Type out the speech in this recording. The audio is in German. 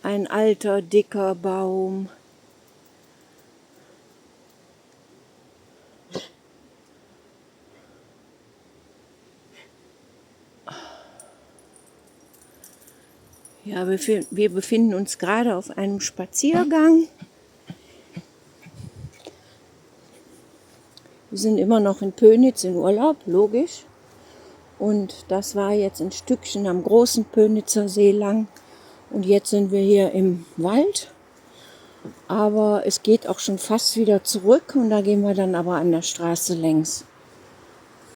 Ein alter, dicker Baum. Ja, wir befinden uns gerade auf einem Spaziergang. Wir sind immer noch in Pönitz in Urlaub, logisch. Und das war jetzt ein Stückchen am großen Pönitzer See lang. Und jetzt sind wir hier im Wald. Aber es geht auch schon fast wieder zurück und da gehen wir dann aber an der Straße längs.